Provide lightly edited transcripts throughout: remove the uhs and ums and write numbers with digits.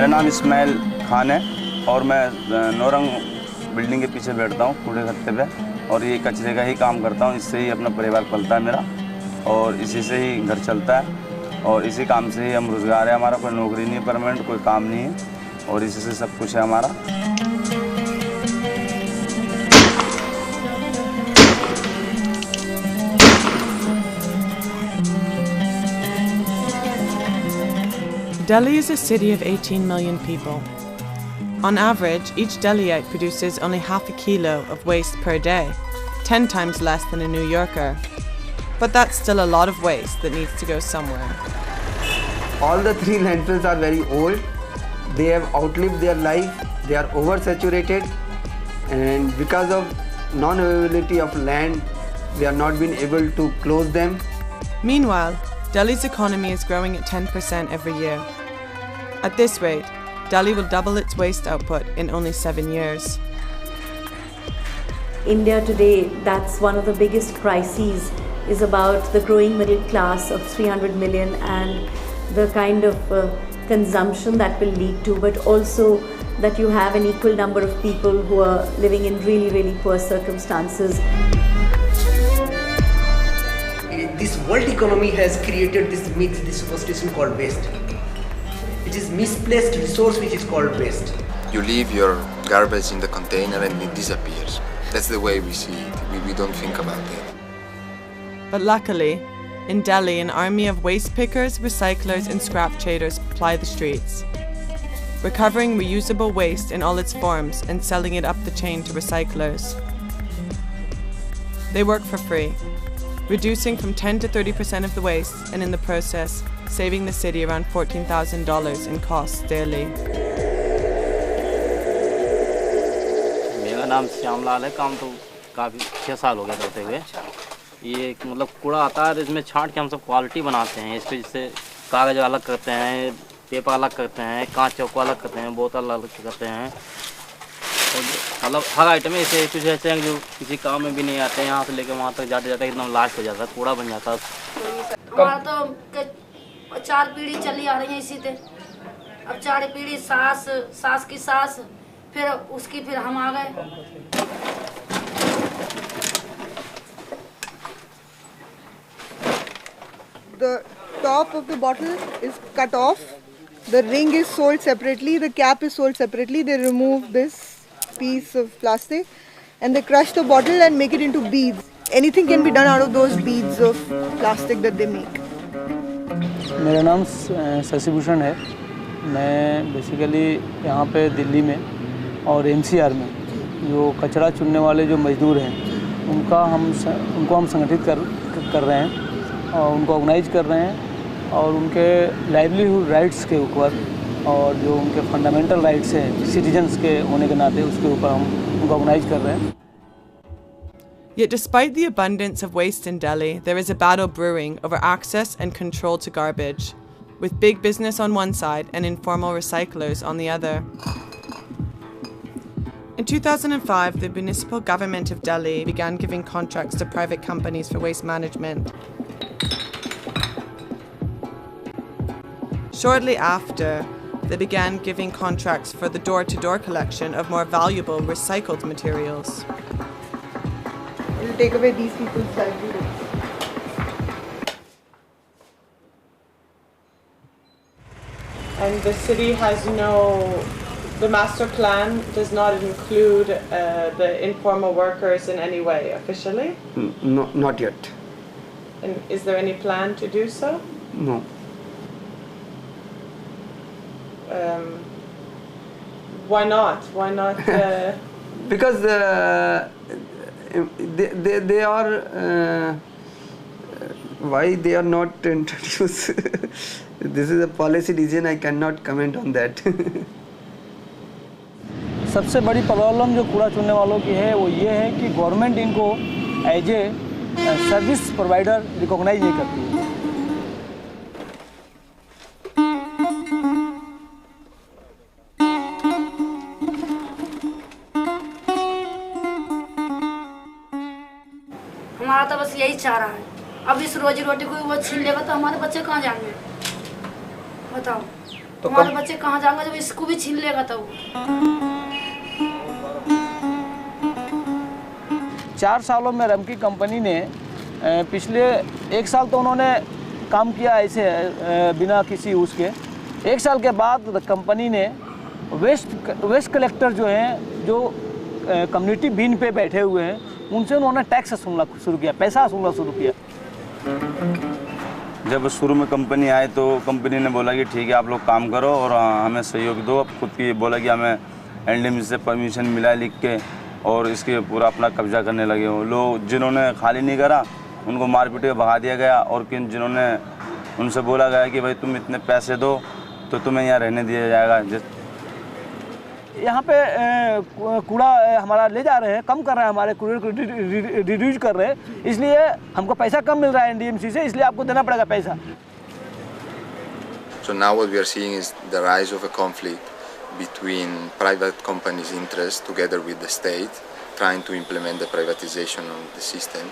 मेरा नाम इस्माइल खान है और मैं नौरंग बिल्डिंग के पीछे बैठता हूँ कूड़े गत्ते पे, और ये कचरे का ही काम करता हूँ। इससे ही अपना परिवार पलता है मेरा, और इसी से ही घर चलता है, और इसी काम से ही हम रोज़गार है हमारा। कोई नौकरी नहीं है परमानेंट, कोई काम नहीं है, और इसी से सब कुछ है हमारा। Delhi is a city of 18 million people. On average, each Delhiite produces only half a kilo of waste per day, 10 times less than a New Yorker. But that's still a lot of waste that needs to go somewhere. All the 3 landfills are very old. They have outlived their life. They are oversaturated, and because of non-availability of land, they are not been able to close them. Meanwhile, Delhi's economy is growing at 10% every year. At this rate, Delhi will double its waste output in only 7 years. India today, that's one of the biggest crises, is about the growing middle class of 300 million and the kind of consumption that will lead to, but also that you have an equal number of people who are living in really, really poor circumstances. This world economy has created this myth, this superstition called waste. It is misplaced resource which is called waste. You leave your garbage in the container and it disappears. That's the way we see it. We don't think about it. But luckily, in Delhi, an army of waste pickers, recyclers and scrap traders ply the streets, recovering reusable waste in all its forms and selling it up the chain to recyclers. They work for free, reducing from 10 to 30% of the waste, and in the process, saving the city around $14,000 in costs daily. मेरा नाम श्यामलाल है। काम तो काफ़ी 6 साल हो गया करते हुए। ये मतलब कूड़ा आता है, इसमें छांट के हम सब क्वालिटी बनाते हैं। इस पर जैसे कागज़ अलग करते हैं, पेपर अलग करते हैं, कांच चौको अलग करते हैं, बोतल अलग करते हैं, मतलब हर आइटम में ऐसे कुछ ऐसे हैं जो किसी काम में भी नहीं आते हैं। यहाँ से लेकर वहाँ तक जाते जाते एकदम लास्ट हो जाता है, कूड़ा बन जाता है। हमारा तो 4 पीढ़ी चली आ रही है इसी से। अब 4 पीढ़ी, सास की सास, फिर उसकी, फिर हम आ गए। The top of the bottle is cut off. The ring is sold separately. The cap is sold separately. They remove this piece of plastic and they crush the bottle and make it into beads. Anything can be done out of those beads of plastic that they make. मेरा नाम शशिभूषण है। मैं basically यहाँ पे दिल्ली में और MCR में जो कचरा चुनने वाले जो मजदूर हैं उनको हम संगठित कर रहे हैं और उनको ऑर्गेनाइज कर रहे हैं, और उनके लाइवलीहुड राइट्स के ऊपर और जो उनके फंडामेंटल राइट्स हैं सिटीजन्स के होने के नाते, उसके ऊपर हम उनको ऑर्गेनाइज कर रहे हैं। Yet despite the abundance of waste in Delhi, there is a battle brewing over access and control to garbage, with big business on one side and informal recyclers on the other. In 2005, the municipal government of Delhi began giving contracts to private companies for waste management. Shortly after, they began giving contracts for the door-to-door collection of more valuable recycled materials. It will take away these people's livelihoods. And the city has the master plan does not include the informal workers in any way officially? No, not yet. And is there any plan to do so? No. Why not? Why not? Because they are why they are not introduced. This is a policy decision. I cannot comment on that. सबसे बड़ी problem जो कूड़ा चुनने वालों की है वो ये है कि गवर्नमेंट इनको as a service provider recognise नहीं करती है। हमारा तो बस यही चाह रहा है। अब इस रोजी रोटी को वो छीन लेगा तो हमारे बच्चे कहाँ जाएंगे, बताओ। हमारे बच्चे कहाँ जाएंगे जब इसको भी छीन लेगा तो? 4 सालों में रमकी कंपनी ने पिछले 1 साल तो उन्होंने काम किया ऐसे बिना किसी उसके। 1 साल के बाद कंपनी ने वेस्ट कलेक्टर जो हैं, जो कम्युनिटी बीन पे बैठे हुए हैं, उनसे उन्होंने टैक्स वसूलना शुरू किया, पैसा वसूलना शुरू किया। जब शुरू में कंपनी आई तो कंपनी ने बोला कि ठीक है आप लोग काम करो और हमें सहयोग दो। अब खुद की बोला कि हमें एनडीएमसी से परमिशन मिला है लिख के, और इसके पूरा अपना कब्जा करने लगे हो लोग। जिन्होंने खाली नहीं करा उनको मार पीट के भगा दिया गया, और जिन्होंने उनसे बोला गया कि भाई तुम इतने पैसे दो तो तुम्हें यहाँ रहने दिया जाएगा। यहाँ पे कूड़ा हमारा ले जा रहे हैं, कम कर रहे हैं, हमारे कूड़े को रिड्यूस कर रहे हैं, इसलिए हमको पैसा कम मिल रहा है एनडीएमसी से, इसलिए आपको देना पड़ेगा पैसा। So now what we are seeing is the rise of a conflict between private companies' interests together with the state, trying to implement the privatization of the system,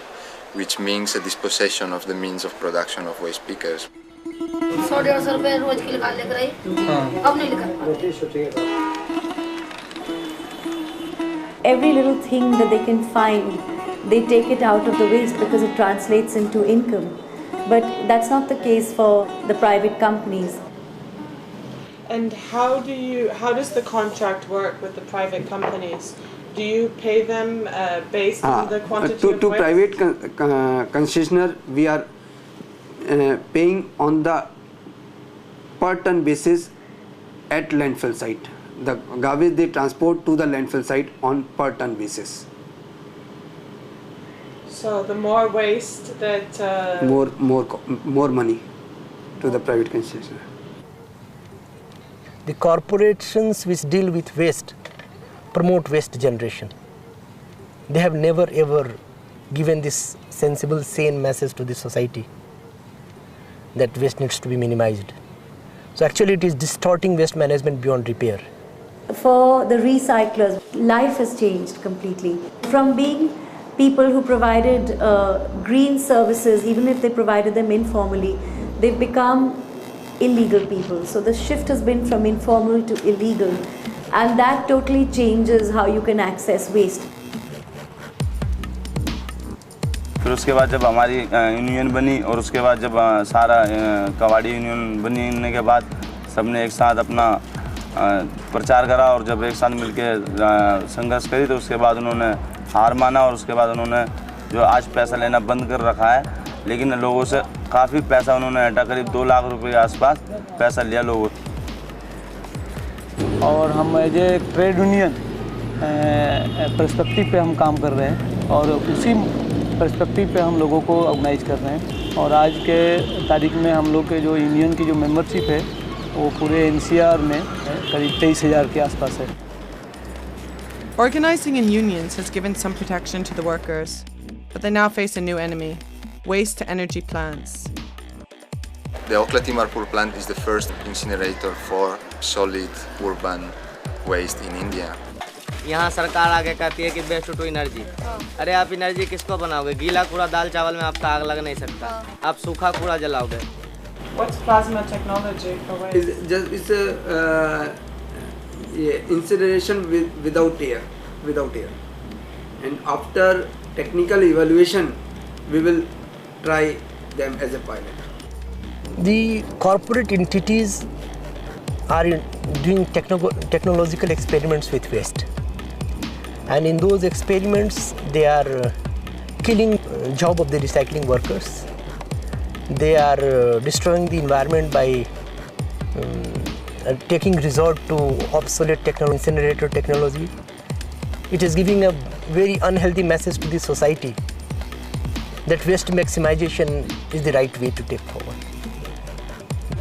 which means a dispossession of the means of production of waste pickers. 100-150 रुपए रोज की निकाल लेकर आई, अब नहीं निकाल। Every little thing that they can find, they take it out of the waste because it translates into income. But that's not the case for the private companies. And how does the contract work with the private companies? Do you pay them based on the quantity of waste? To private concessionaire, we are paying on the per ton basis at landfill site. The garbage they transport to the landfill site on per ton basis. So the more waste that more money to the private concessionaire. The corporations which deal with waste promote waste generation. They have never ever given this sensible, sane message to the society that waste needs to be minimized. So actually it is distorting waste management beyond repair. For the recyclers, life has changed completely. From being people who provided green services, even if they provided them informally, they've become illegal people. So the shift has been from informal to illegal, and that totally changes how you can access waste. फिर उसके बाद जब हमारी union बनी, और उसके बाद जब सारा कबाड़ी यूनियन बनने के बाद सबने एक साथ अपना प्रचार करा, और जब एक साथ मिलकर संघर्ष करी तो उसके बाद उन्होंने हार माना, और उसके बाद उन्होंने जो आज पैसा लेना बंद कर रखा है, लेकिन लोगों से काफ़ी पैसा उन्होंने हटा, करीब 2 लाख रुपए के आसपास पैसा लिया लोगों। और हम as a trade union perspective पे हम काम कर रहे हैं, और उसी पर्सपेक्टिव पे हम लोगों को ऑर्गेनाइज कर रहे हैं। और आज के तारीख में हम लोग के जो यूनियन की जो मेंबरशिप है वो पूरे एनसीआर में करीब 23,000 के आसपास है। Organizing in unions has given some protection to the workers, but they now face a new enemy: waste-to-energy plants. The Okla Timarpur plant is the first incinerator for solid urban waste in India. यहाँ सरकार आगे कहती है कि waste to energy. अरे आप energy किसको बनाओगे? गीला कूड़ा दाल चावल में आपका आग लग नहीं सकता, आप सूखा कूड़ा जलाओगे। What's plasma technology for waste? It's incineration without air. And after technical evaluation, we will try them as a pilot. The corporate entities are doing technological experiments with waste, and in those experiments they are killing job of the recycling workers. They are destroying the environment by taking resort to obsolete incinerator technology. It is giving a very unhealthy message to the society that waste maximization is the right way to take forward.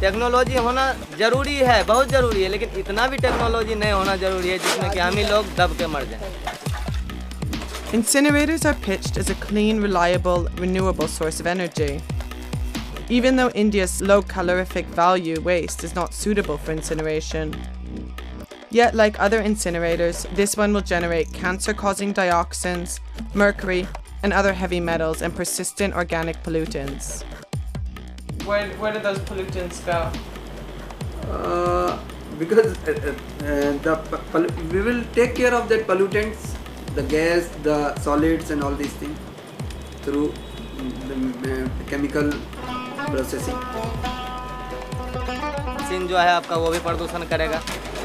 Technology होना जरूरी है, बहुत जरूरी है, लेकिन इतना भी technology नहीं होना जरूरी है जिसमें कि हम ही लोग दब के मर जाएं। Incinerators are pitched as a clean, reliable, renewable source of energy. Even though India's low calorific value waste is not suitable for incineration. Yet, like other incinerators, this one will generate cancer-causing dioxins, mercury, and other heavy metals and persistent organic pollutants. Where do those pollutants go? Because we will take care of that pollutants, the gas, the solids and all these things through the chemical processing. Machine जो है आपका वो भी प्रदूषण करेगा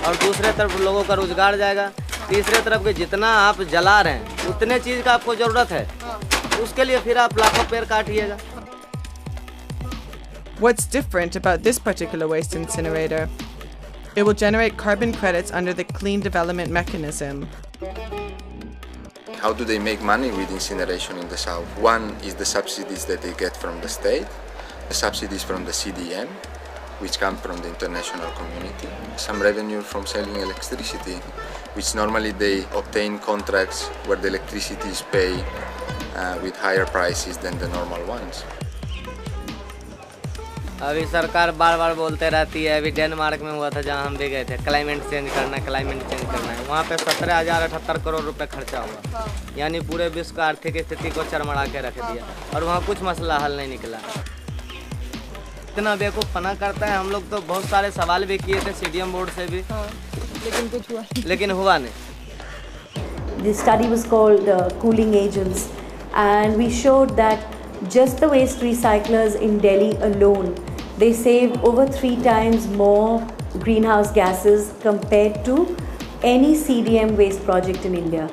और दूसरे तरफ लोगों का रोजगार जाएगा, तीसरे तरफ के जितना आप जला रहे हैं उतने चीज़ का आपको ज़रूरत है, उसके लिए फिर आप लाखों पेड़ काटिएगा. What's different about this particular waste incinerator? It will generate carbon credits under the Clean Development Mechanism. How do they make money with incineration in the south? One is the subsidies that they get from the state, the subsidies from the CDM, which come from the international community, some revenue from selling electricity, which normally they obtain contracts where the electricity is paid with higher prices than the normal ones. अभी सरकार बार बार बोलते रहती है, अभी Denmark में हुआ था जहाँ हम भी गए थे, क्लाइमेट चेंज करना है, वहाँ पे 17,078 करोड़ रुपए खर्चा हुआ, यानी पूरे विश्व का आर्थिक स्थिति को चरमरा के रख दिया और वहाँ कुछ मसला हल नहीं निकला. इतना बेवकूफ़पना करता है. हम लोग तो बहुत सारे सवाल भी किए थे CDM बोर्ड से भी, लेकिन हुआ नहीं. The study was called Cooling Agents, and we showed that just the waste recyclers in Delhi alone, they save over 3 times more greenhouse gases compared to any CDM waste project in India.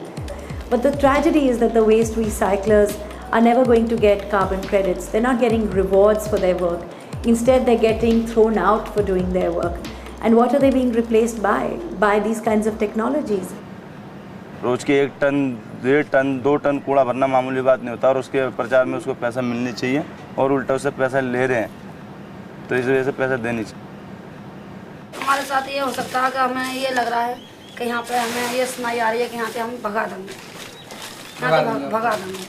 But the tragedy is that the waste recyclers are never going to get carbon credits. They're not getting rewards for their work. Instead, they're getting thrown out for doing their work. And what are they being replaced by? By these kinds of technologies. रोज के 1 ton 1.5 ton 2 ton कूड़ा भरना मामूली बात नहीं होता और उसके प्रचार में उसको पैसा मिलनी चाहिए और उल्टा उससे पैसा ले रहे हैं, तो इस वजह से पैसा देनी चाहिए. हमारे साथ ये हो सकता है कि हमें ये लग रहा है कि यहाँ पे हमें ये सुनाई आ रही है कि यहाँ पे हम भगा देंगे, भगा देंगे.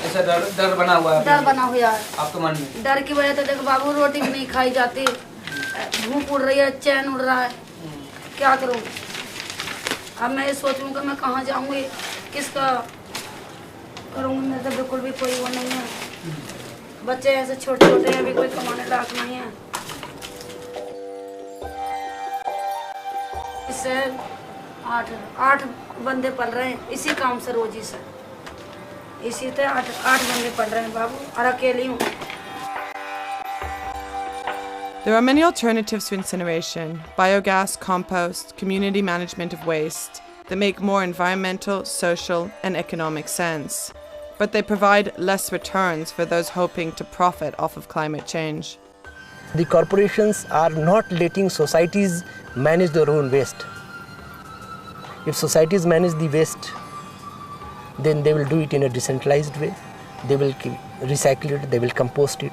ऐसा डर बना हुआ है. डर बना हुआ है आपके मन में. डर की वजह से देखो बाबू, रोटी भी नहीं खाई जाती, धूप उड़ रही है, चैन उड़ रहा है, क्या करूँ. अब मैं ये सोच लूँ कि मैं कहाँ जाऊँगी, किसका करूँगी. मेरे तो बिल्कुल भी कोई वो नहीं है. बच्चे ऐसे छोटे छोटे हैं, अभी कोई कमाने लायक नहीं है. इससे 8 बंदे पल रहे हैं इसी काम से, रोजी से इसी से 8 बंदे पल रहे हैं बाबू, और अकेली हूँ. There are many alternatives to incineration: biogas, compost, community management of waste, that make more environmental, social, and economic sense. But they provide less returns for those hoping to profit off of climate change. The corporations are not letting societies manage their own waste. If societies manage the waste, then they will do it in a decentralized way. They will recycle it, they will compost it,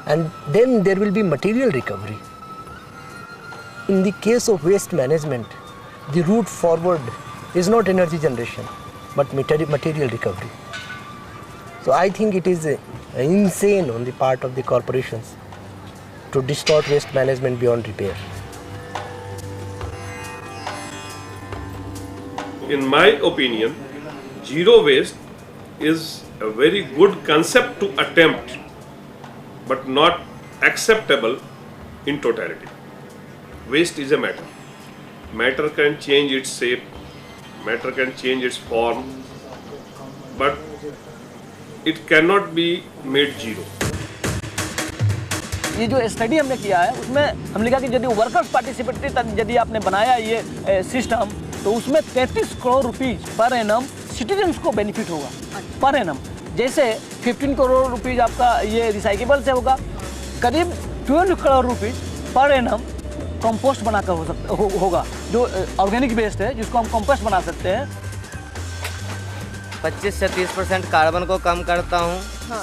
and then there will be material recovery. In the case of waste management, the route forward is not energy generation, but material recovery. So I think it is insane on the part of the corporations to distort waste management beyond repair. In my opinion, zero waste is a very good concept to attempt, but not acceptable in totality. Waste is a matter. Matter can change its shape, matter can change its form, but it cannot be made zero. ये जो study हमने किया है उसमें हमने कहा कि यदि वर्कर्स पार्टिसिपेटरी यदि आपने बनाया ये सिस्टम तो उसमें 33 crore rupees per annum citizens को बेनिफिट होगा पर एनम. जैसे 15 करोड़ रुपीज आपका ये रिसाइकेबल से होगा, करीब 12 crore rupees per annum compost बनाकर होगा, जो ऑर्गेनिक वेस्ट है जिसको हम कंपोस्ट बना सकते हैं. 25 से 30% कार्बन को कम करता हूँ,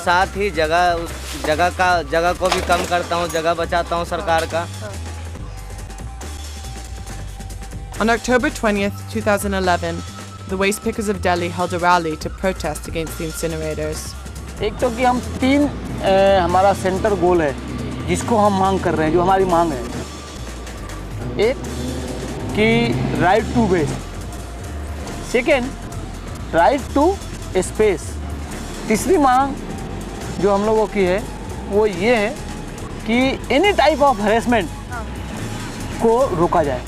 साथ ही जगह को भी कम करता हूँ, जगह बचाता हूँ सरकार का. On October 20th, 2011, the waste pickers of Delhi held a rally to protest against the incinerators. एक तो कि हम 3 हमारा सेंटर गोल है जिसको हम मांग कर रहे हैं, जो हमारी मांग है. एक कि right to waste, second right to space, तीसरी मांग जो हम लोगों की है वो ये है कि एनी टाइप ऑफ हरेसमेंट को रोका जाए।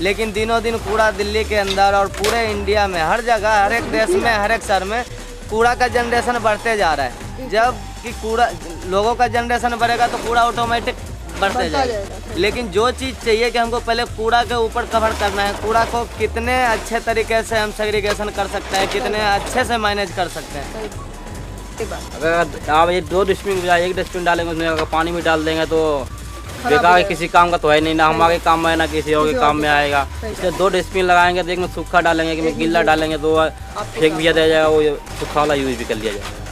लेकिन दिनों दिन कूड़ा दिल्ली के अंदर और पूरे इंडिया में हर जगह, हर एक देश में, हर एक शहर में कूड़ा का जनरेशन बढ़ते जा रहा है। जब कि कूड़ा लोगों का जनरेशन बढ़ेगा तो कूड़ा ऑटोमेटिक बढ़ते जाएगा। लेकिन जो चीज़ चाहिए कि हमको पहले कूड़ा के ऊपर कवर करना है, कूड़ा को कितने अच्छे तरीके से हम सेग्रीगेशन कर सकते हैं, कितने अच्छे से मैनेज कर सकते हैं। अगर आप ये 2 डस्टबिन बजाय 1 डस्टबिन डालेंगे, उसमें अगर पानी भी डाल देंगे तो बेकार किसी काम का तो है नहीं, ना हमारे काम में ना किसी और के काम में आएगा। इसलिए 2 डस्टबिन लगाएंगे तो एक में सूखा डालेंगे, एक में गीला डालेंगे तो फेंक भी दिया जाएगा, वो सूखा वाला यूज भी कर लिया जाएगा।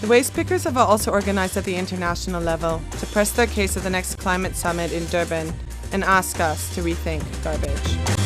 The waste pickers have also organized at the international level to press their case at the next climate summit in Durban and ask us to rethink garbage.